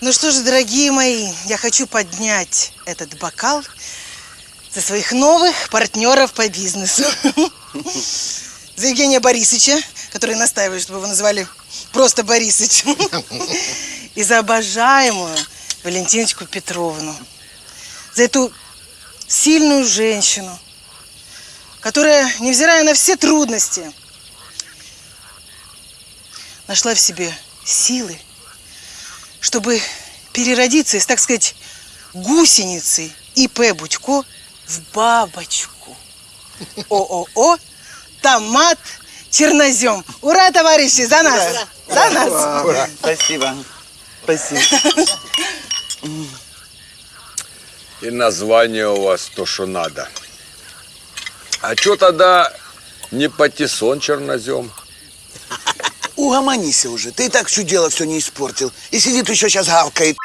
Ну что же, дорогие мои, я хочу поднять этот бокал за своих новых партнеров по бизнесу. За Евгения Борисовича, который настаивает, чтобы его называли просто Борисович. И за обожаемую Валентиночку Петровну. За эту сильную женщину, которая, невзирая на все трудности, нашла в себе силы, чтобы переродиться из, так сказать, гусеницы И.П. Будько в бабочку. ООО «Томат Чернозем». Ура, товарищи, за нас! Ура. За нас! Ура. Спасибо. Спасибо. И название у вас то, что надо. А что тогда не патиссон чернозем? Угомонись уже. Ты и так все дело все не испортил. И сидит еще сейчас гавкает.